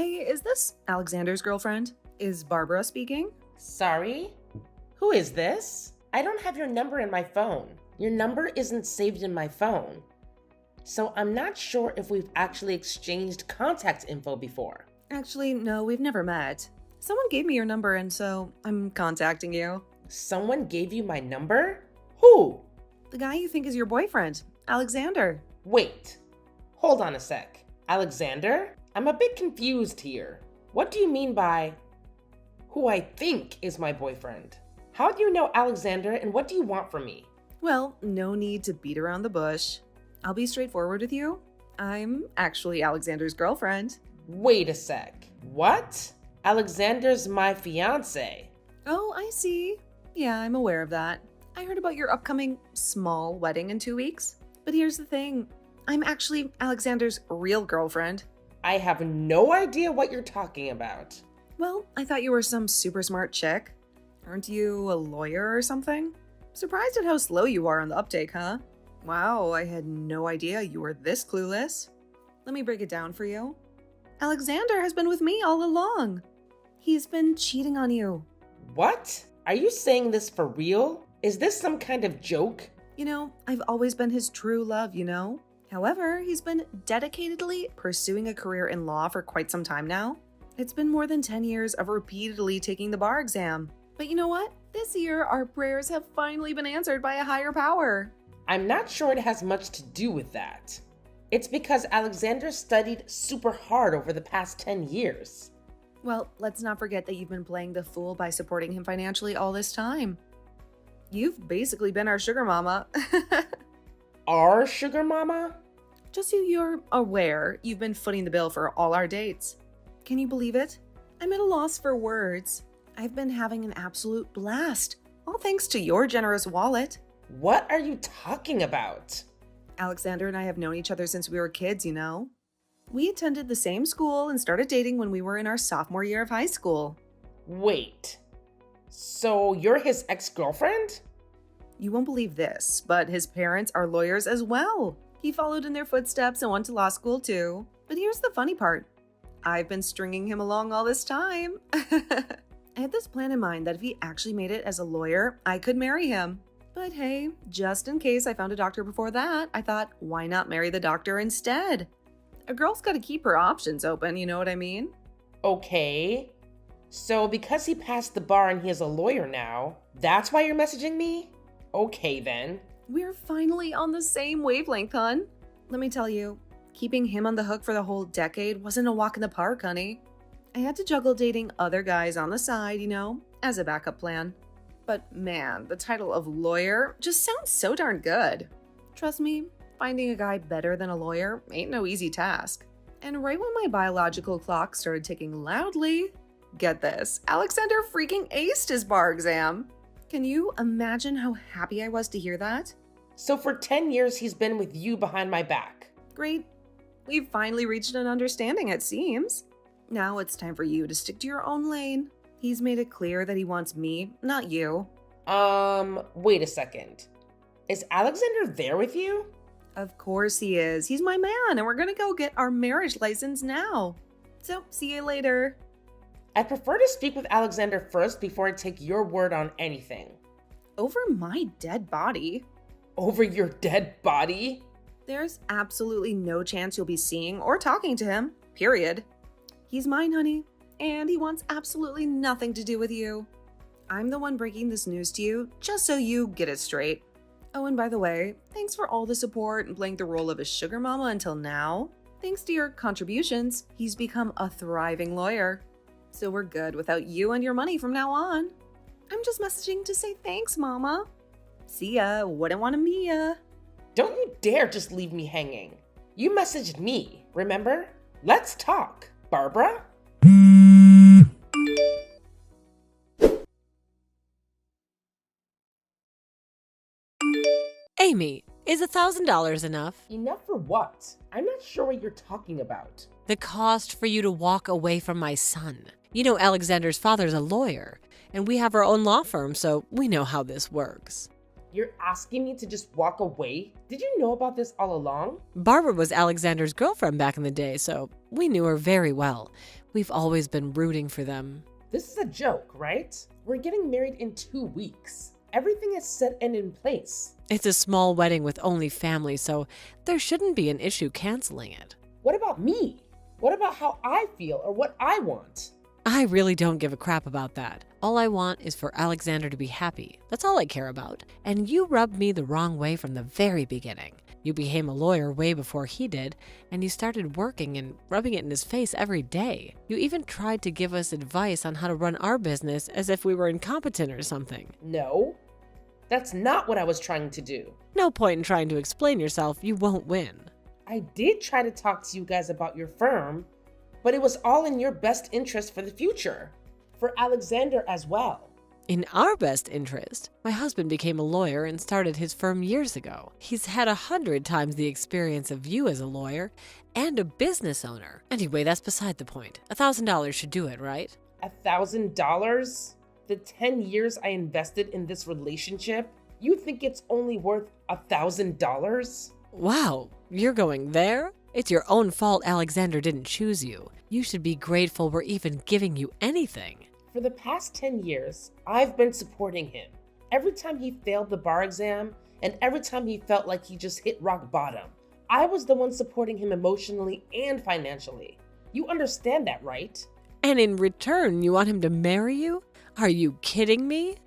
Hey, is this Alexander's girlfriend? Is Barbara speaking? Sorry? Who is this? I don't have your number in my phone. Your number isn't saved in my phone. So I'm not sure if we've actually exchanged contact info before. Actually, no, we've never met. Someone gave me your number and so I'm contacting you. Someone gave you my number? Who? The guy you think is your boyfriend, Alexander. Wait. Hold on a sec. Alexander? I'm a bit confused here. What do you mean by who I think is my boyfriend? How do you know Alexander and what do you want from me? Well, no need to beat around the bush. I'll be straightforward with you. I'm actually Alexander's girlfriend. Wait a sec. What? Alexander's my fiancé. Oh, I see. Yeah, I'm aware of that. I heard about your upcoming small wedding in 2 weeks. But here's the thing. I'm actually Alexander's real girlfriend. I have no idea what you're talking about. Well, I thought you were some super smart chick. Aren't you a lawyer or something? Surprised at how slow you are on the uptake, huh? Wow, I had no idea you were this clueless. Let me break it down for you. Alexander has been with me all along. He's been cheating on you. What? Are you saying this for real? Is this some kind of joke? You know, I've always been his true love, you know? However, he's been dedicatedly pursuing a career in law for quite some time now. It's been more than 10 years of repeatedly taking the bar exam. But you know what? This year, our prayers have finally been answered by a higher power. I'm not sure it has much to do with that. It's because Alexander studied super hard over the past 10 years. Well, let's not forget that you've been playing the fool by supporting him financially all this time. You've basically been our sugar mama. Our sugar mama? Just so you're aware, you've been footing the bill for all our dates. Can you believe it? I'm at a loss for words. I've been having an absolute blast, all thanks to your generous wallet. What are you talking about? Alexander and I have known each other since we were kids, you know? We attended the same school and started dating when we were in our sophomore year of high school. Wait. So you're his ex-girlfriend? You won't believe this, but his parents are lawyers as well. He followed in their footsteps and went to law school too. But here's the funny part. I've been stringing him along all this time. I had this plan in mind that if he actually made it as a lawyer, I could marry him. But hey, just in case I found a doctor before that, I thought, why not marry the doctor instead? A girl's got to keep her options open, you know what I mean? Okay. So because he passed the bar and he is a lawyer now, that's why you're messaging me? Okay then. We're finally on the same wavelength, hun. Let me tell you, keeping him on the hook for the whole decade wasn't a walk in the park, honey. I had to juggle dating other guys on the side, you know, as a backup plan. But man, the title of lawyer just sounds so darn good. Trust me, finding a guy better than a lawyer ain't no easy task. And right when my biological clock started ticking loudly, get this, Alexander freaking aced his bar exam. Can you imagine how happy I was to hear that? So for 10 years he's been with you behind my back. Great. We've finally reached an understanding, it seems. Now it's time for you to stick to your own lane. He's made it clear that he wants me, not you. Wait a second. Is Alexander there with you? Of course he is. He's my man, and we're gonna go get our marriage license now. So, see you later. I prefer to speak with Alexander first before I take your word on anything. Over my dead body? Over your dead body? There's absolutely no chance you'll be seeing or talking to him, period. He's mine, honey, and he wants absolutely nothing to do with you. I'm the one breaking this news to you, just so you get it straight. Oh, and by the way, thanks for all the support and playing the role of a sugar mama until now. Thanks to your contributions, he's become a thriving lawyer. So we're good without you and your money from now on. I'm just messaging to say thanks, mama. See ya, wouldn't want to meet ya. Don't you dare just leave me hanging. You messaged me, remember? Let's talk, Barbara. Amy, is $1,000 enough? Enough for what? I'm not sure what you're talking about. The cost for you to walk away from my son. You know Alexander's father's a lawyer, and we have our own law firm, so we know how this works. You're asking me to just walk away? Did you know about this all along? Barbara was Alexander's girlfriend back in the day, so we knew her very well. We've always been rooting for them. This is a joke, right? We're getting married in 2 weeks. Everything is set and in place. It's a small wedding with only family, so there shouldn't be an issue canceling it. What about me? What about how I feel or what I want? I really don't give a crap about that. All I want is for Alexander to be happy. That's all I care about. And you rubbed me the wrong way from the very beginning. You became a lawyer way before he did, and you started working and rubbing it in his face every day. You even tried to give us advice on how to run our business as if we were incompetent or something. No, that's not what I was trying to do. No point in trying to explain yourself. You won't win. I did try to talk to you guys about your firm, but it was all in your best interest for the future. For Alexander as well. In our best interest, my husband became a lawyer and started his firm years ago. He's had 100 times the experience of you as a lawyer and a business owner. Anyway, that's beside the point. $1,000 should do it, right? $1,000? The 10 years I invested in this relationship? You think it's only worth $1,000? Wow, you're going there? It's your own fault Alexander didn't choose you. You should be grateful we're even giving you anything. For the past 10 years, I've been supporting him. Every time he failed the bar exam, and every time he felt like he just hit rock bottom, I was the one supporting him emotionally and financially. You understand that, right? And in return, you want him to marry you? Are you kidding me?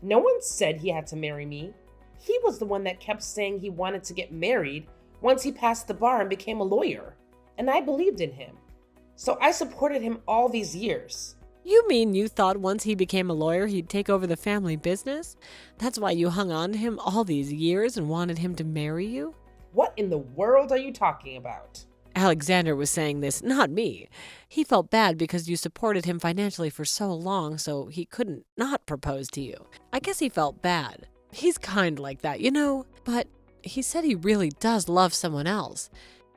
No one said he had to marry me. He was the one that kept saying he wanted to get married once he passed the bar and became a lawyer. And I believed in him. So I supported him all these years. You mean you thought once he became a lawyer, he'd take over the family business? That's why you hung on to him all these years and wanted him to marry you? What in the world are you talking about? Alexander was saying this, not me. He felt bad because you supported him financially for so long, so he couldn't not propose to you. I guess he felt bad. He's kind like that, you know? But he said he really does love someone else,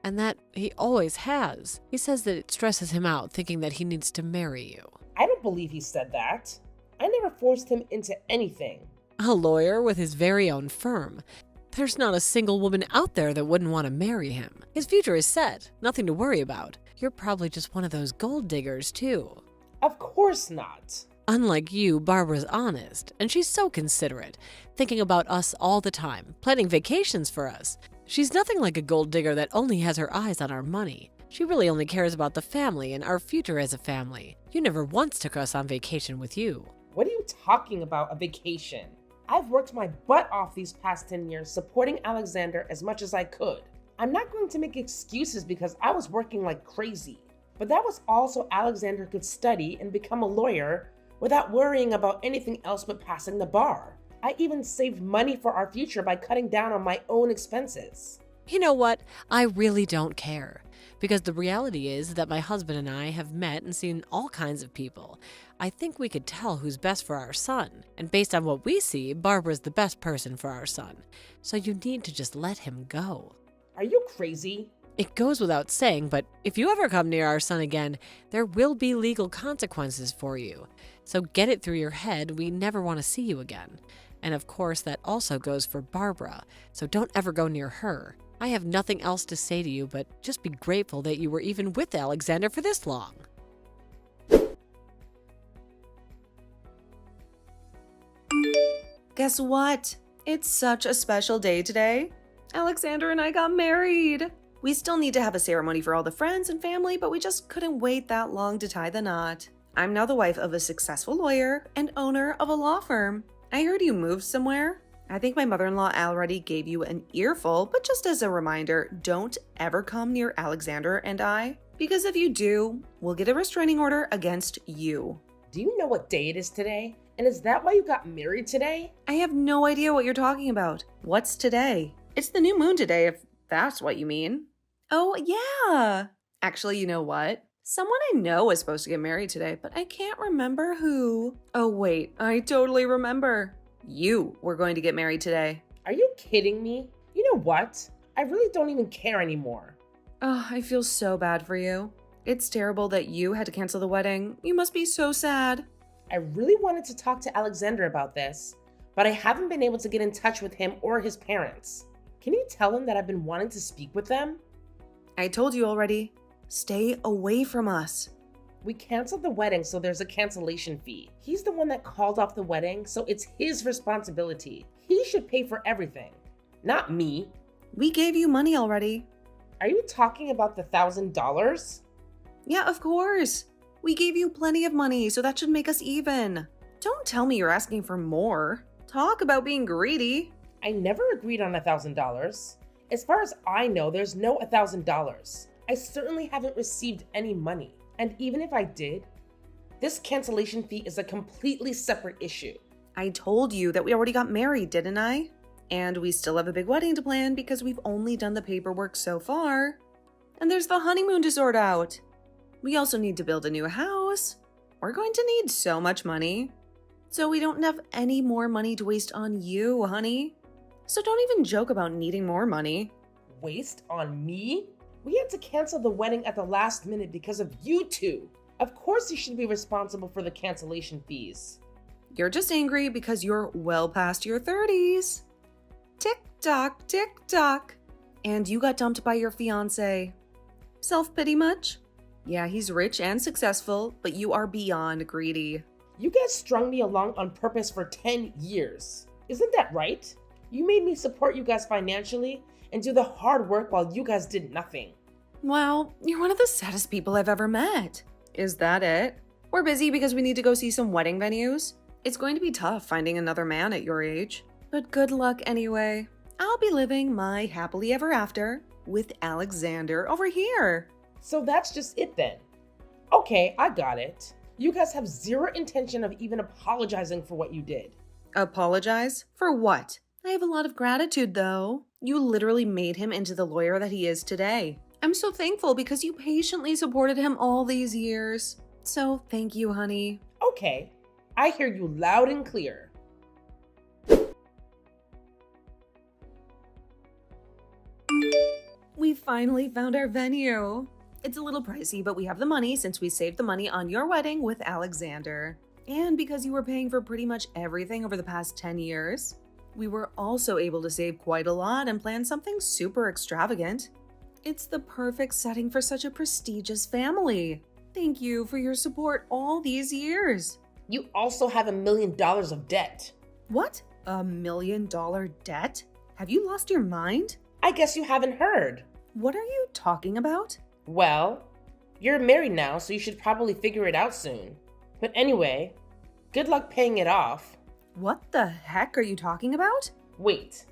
and that he always has. He says that it stresses him out thinking that he needs to marry you. I don't believe he said that. I never forced him into anything. A lawyer with his very own firm. There's not a single woman out there that wouldn't want to marry him. His future is set, nothing to worry about. You're probably just one of those gold diggers, too. Of course not. Unlike you, Barbara's honest, and she's so considerate, thinking about us all the time, planning vacations for us. She's nothing like a gold digger that only has her eyes on our money. She really only cares about the family and our future as a family. You never once took us on vacation with you. What are you talking about, a vacation? I've worked my butt off these past 10 years supporting Alexander as much as I could. I'm not going to make excuses because I was working like crazy. But that was all so Alexander could study and become a lawyer without worrying about anything else but passing the bar. I even saved money for our future by cutting down on my own expenses. You know what? I really don't care. Because the reality is that my husband and I have met and seen all kinds of people. I think we could tell who's best for our son. And based on what we see, Barbara's the best person for our son. So you need to just let him go. Are you crazy? It goes without saying, but if you ever come near our son again, there will be legal consequences for you. So get it through your head, we never want to see you again. And of course, that also goes for Barbara, so don't ever go near her. I have nothing else to say to you, but just be grateful that you were even with Alexander for this long. Guess what? It's such a special day today. Alexander and I got married. We still need to have a ceremony for all the friends and family, but we just couldn't wait that long to tie the knot. I'm now the wife of a successful lawyer and owner of a law firm. I heard you moved somewhere. I think my mother-in-law already gave you an earful, but just as a reminder, don't ever come near Alexander and I, because if you do, we'll get a restraining order against you. Do you know what day it is today? And is that why you got married today? I have no idea what you're talking about. What's today? It's the new moon today, if that's what you mean. Oh, yeah. Actually, you know what? Someone I know is supposed to get married today, but I can't remember who. Oh, wait, I totally remember. You were going to get married today. Are you kidding me? You know what? I really don't even care anymore. Oh, I feel so bad for you. It's terrible that you had to cancel the wedding. You must be so sad. I really wanted to talk to Alexander about this, but I haven't been able to get in touch with him or his parents. Can you tell him that I've been wanting to speak with them? I told you already. Stay away from us. We canceled the wedding, so there's a cancellation fee. He's the one that called off the wedding, so it's his responsibility. He should pay for everything, not me. We gave you money already. Are you talking about the $1,000? Yeah, of course. We gave you plenty of money, so that should make us even. Don't tell me you're asking for more. Talk about being greedy. I never agreed on $1,000. As far as I know, there's no $1,000. I certainly haven't received any money. And even if I did, this cancellation fee is a completely separate issue. I told you that we already got married, didn't I? And we still have a big wedding to plan because we've only done the paperwork so far. And there's the honeymoon to sort out. We also need to build a new house. We're going to need so much money. So we don't have any more money to waste on you, honey. So don't even joke about needing more money. Waste on me? We had to cancel the wedding at the last minute because of you two. Of course you should be responsible for the cancellation fees. You're just angry because you're well past your 30s. Tick-tock, tick-tock. And you got dumped by your fiancé. Self-pity much? Yeah, he's rich and successful, but you are beyond greedy. You guys strung me along on purpose for 10 years. Isn't that right? You made me support you guys financially and do the hard work while you guys did nothing. Wow, you're one of the saddest people I've ever met. Is that it? We're busy because we need to go see some wedding venues. It's going to be tough finding another man at your age. But good luck anyway. I'll be living my happily ever after with Alexander over here. So that's just it then. Okay, I got it. You guys have zero intention of even apologizing for what you did. Apologize? For what? I have a lot of gratitude though. You literally made him into the lawyer that he is today. I'm so thankful because you patiently supported him all these years. So thank you, honey. Okay, I hear you loud and clear. We finally found our venue. It's a little pricey, but we have the money since we saved the money on your wedding with Alexander. And because you were paying for pretty much everything over the past 10 years, we were also able to save quite a lot and plan something super extravagant. It's the perfect setting for such a prestigious family. Thank you for your support all these years. You also have $1 million of debt. What? $1 million debt? Have you lost your mind? I guess you haven't heard. What are you talking about? Well, you're married now, so you should probably figure it out soon. But anyway, good luck paying it off. What the heck are you talking about? Wait,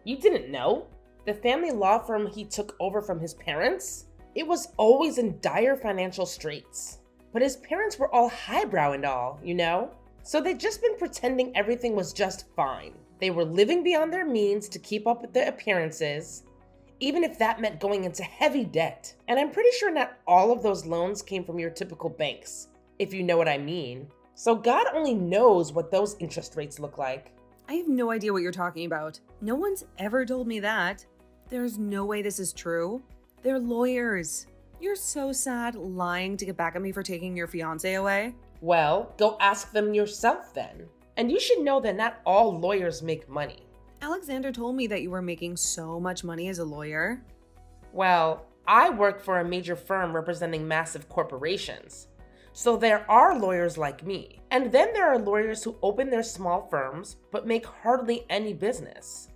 you didn't know? The family law firm he took over from his parents? It was always in dire financial straits. But his parents were all highbrow and all, you know? So they'd just been pretending everything was just fine. They were living beyond their means to keep up with their appearances, even if that meant going into heavy debt. And I'm pretty sure not all of those loans came from your typical banks, if you know what I mean. So God only knows what those interest rates look like. I have no idea what you're talking about. No one's ever told me that. There's no way this is true. They're lawyers. You're so sad lying to get back at me for taking your fiancé away. Well, go ask them yourself then. And you should know that not all lawyers make money. Alexander told me that you were making so much money as a lawyer. Well, I work for a major firm representing massive corporations. So there are lawyers like me. And then there are lawyers who open their small firms but make hardly any business.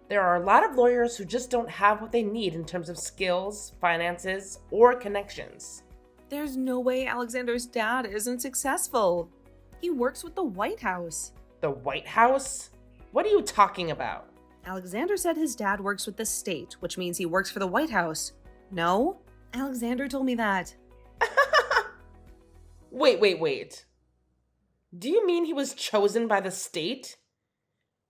There are a lot of lawyers who just don't have what they need in terms of skills, finances, or connections. There's no way Alexander's dad isn't successful. He works with the White House. The White House? What are you talking about? Alexander said his dad works with the state, which means he works for the White House. No? Alexander told me that. Wait. Do you mean he was chosen by the state?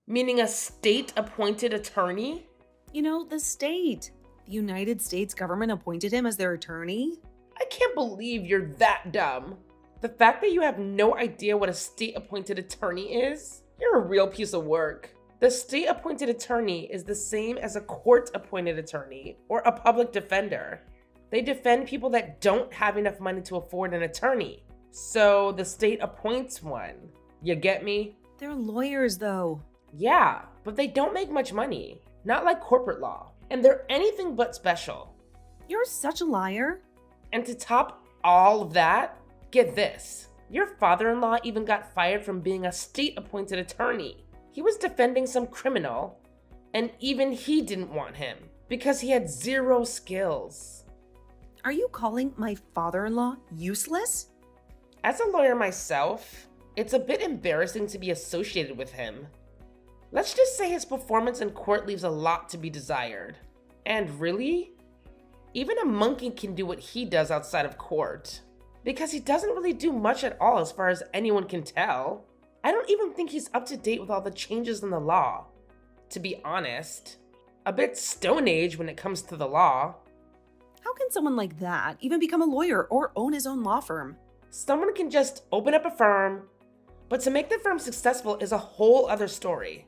Meaning a state-appointed attorney? You know, the state. The United States government appointed him as their attorney. I can't believe you're that dumb. The fact that you have no idea what a state-appointed attorney is? You're a real piece of work. The state-appointed attorney is the same as a court-appointed attorney or a public defender. They defend people that don't have enough money to afford an attorney. So the state appoints one. You get me? They're lawyers, though. Yeah, but they don't make much money. Not like corporate law. And they're anything but special. You're such a liar. And to top all of that, Get this. Your father-in-law even got fired from being a state-appointed attorney. He was defending some criminal, and even he didn't want him because he had zero skills. Are you calling my father-in-law useless? As a lawyer myself, it's a bit embarrassing to be associated with him. Let's just say his performance in court leaves a lot to be desired. And really, even a monkey can do what he does outside of court. Because he doesn't really do much at all as far as anyone can tell. I don't even think he's up to date with all the changes in the law. To be honest, a bit Stone Age when it comes to the law. How can someone like that even become a lawyer or own his own law firm? Someone can just open up a firm, but to make the firm successful is a whole other story.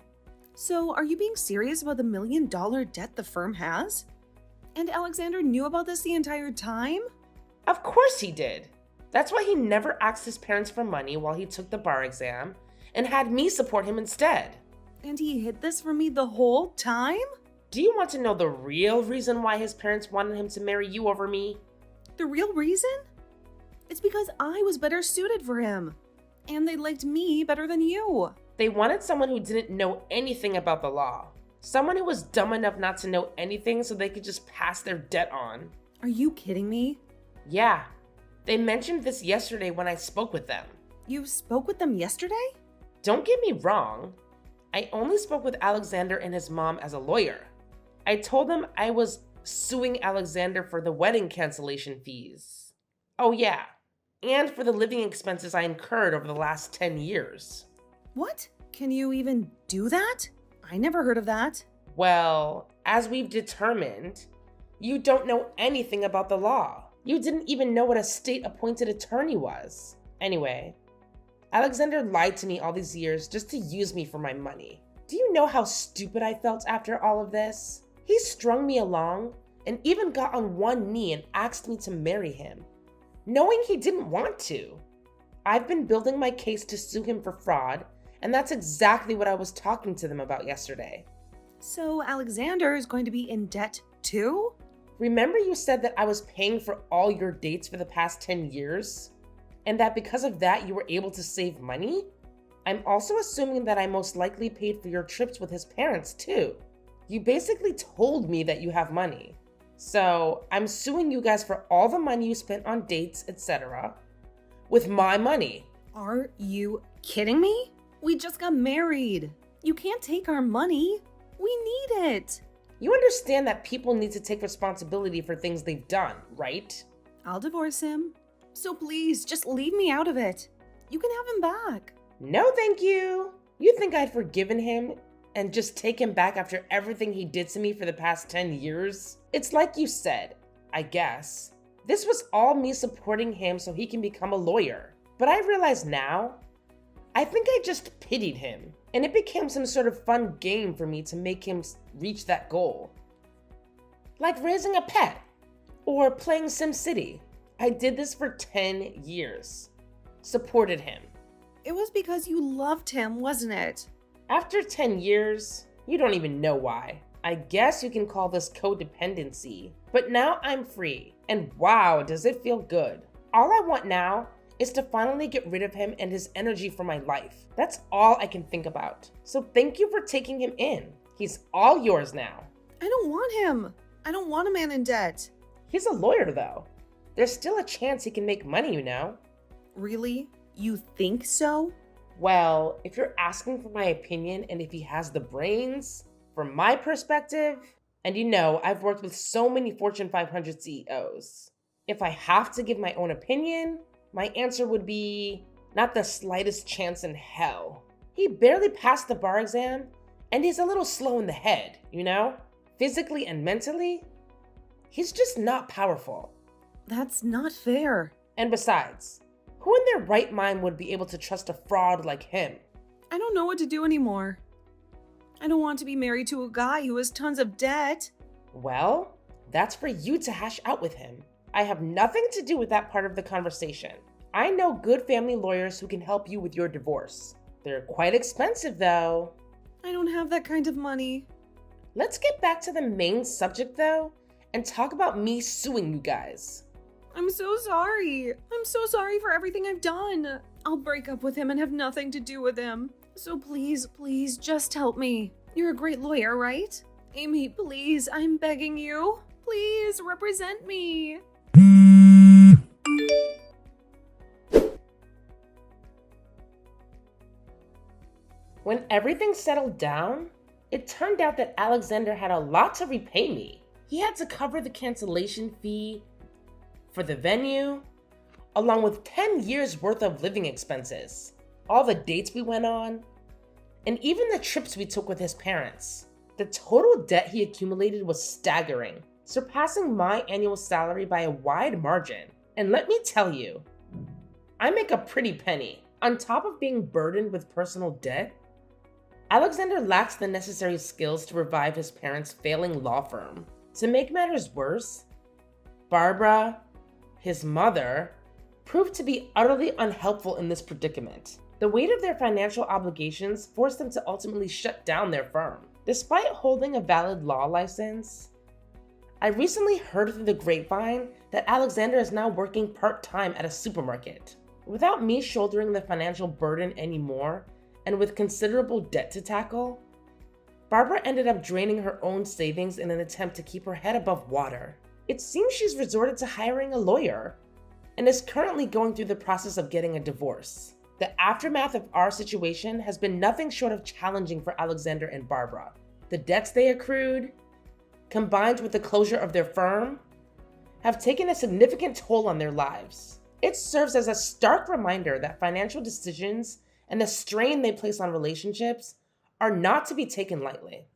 So, are you being serious about the $1 million debt the firm has? And Alexander knew about this the entire time? Of course he did. That's why he never asked his parents for money while he took the bar exam and had me support him instead. And he hid this from me the whole time? Do you want to know the real reason why his parents wanted him to marry you over me? The real reason? It's because I was better suited for him. And they liked me better than you. They wanted someone who didn't know anything about the law. Someone who was dumb enough not to know anything so they could just pass their debt on. Are you kidding me? Yeah. They mentioned this yesterday when I spoke with them. You spoke with them yesterday? Don't get me wrong. I only spoke with Alexander and his mom as a lawyer. I told them I was suing Alexander for the wedding cancellation fees. Oh yeah, and for the living expenses I incurred over the last 10 years. What? Can you even do that? I never heard of that. Well, as we've determined, you don't know anything about the law. You didn't even know what a state-appointed attorney was. Anyway, Alexander lied to me all these years just to use me for my money. Do you know how stupid I felt after all of this? He strung me along and even got on one knee and asked me to marry him, knowing he didn't want to. I've been building my case to sue him for fraud, and that's exactly what I was talking to them about yesterday. So Alexander is going to be in debt too? Remember you said that I was paying for all your dates for the past 10 years? And that because of that you were able to save money? I'm also assuming that I most likely paid for your trips with his parents too. You basically told me that you have money. So I'm suing you guys for all the money you spent on dates, etc. with my money. Are you kidding me? We just got married. You can't take our money. We need it. You understand that people need to take responsibility for things they've done, right? I'll divorce him. So please, just leave me out of it. You can have him back. No, thank you. You think I'd forgiven him and just take him back after everything he did to me for the past 10 years? It's like you said, I guess. This was all me supporting him so he can become a lawyer. But I realize now, I think I just pitied him, and it became some sort of fun game for me to make him reach that goal. Like raising a pet, or playing SimCity. I did this for 10 years. Supported him. It was because you loved him, wasn't it? After 10 years, you don't even know why. I guess you can call this codependency. But now I'm free, and wow, does it feel good. All I want now is to finally get rid of him and his energy from my life. That's all I can think about. So thank you for taking him in. He's all yours now. I don't want him. I don't want a man in debt. He's a lawyer though. There's still a chance he can make money, you know? Really? You think so? Well, if you're asking for my opinion and if he has the brains, from my perspective, and you know, I've worked with so many Fortune 500 CEOs. If I have to give my own opinion, my answer would be not the slightest chance in hell. He barely passed the bar exam, and he's a little slow in the head, you know? Physically and mentally, he's just not powerful. That's not fair. And besides, who in their right mind would be able to trust a fraud like him? I don't know what to do anymore. I don't want to be married to a guy who has tons of debt. Well, that's for you to hash out with him. I have nothing to do with that part of the conversation. I know good family lawyers who can help you with your divorce. They're quite expensive though. I don't have that kind of money. Let's get back to the main subject though and talk about me suing you guys. I'm so sorry. I'm so sorry for everything I've done. I'll break up with him and have nothing to do with him. So please, please, just help me. You're a great lawyer, right? Amy, please, I'm begging you. Please represent me. When everything settled down, it turned out that Alexander had a lot to repay me. He had to cover the cancellation fee for the venue, along with 10 years worth of living expenses, all the dates we went on, and even the trips we took with his parents. The total debt he accumulated was staggering, surpassing my annual salary by a wide margin. And let me tell you, I make a pretty penny. On top of being burdened with personal debt, Alexander lacks the necessary skills to revive his parents' failing law firm. To make matters worse, Barbara, his mother, proved to be utterly unhelpful in this predicament. The weight of their financial obligations forced them to ultimately shut down their firm. Despite holding a valid law license, I recently heard through the grapevine that Alexander is now working part-time at a supermarket. Without me shouldering the financial burden anymore, and with considerable debt to tackle, Barbara ended up draining her own savings in an attempt to keep her head above water. It seems she's resorted to hiring a lawyer and is currently going through the process of getting a divorce. The aftermath of our situation has been nothing short of challenging for Alexander and Barbara. The debts they accrued, combined with the closure of their firm, have taken a significant toll on their lives. It serves as a stark reminder that financial decisions and the strain they place on relationships are not to be taken lightly.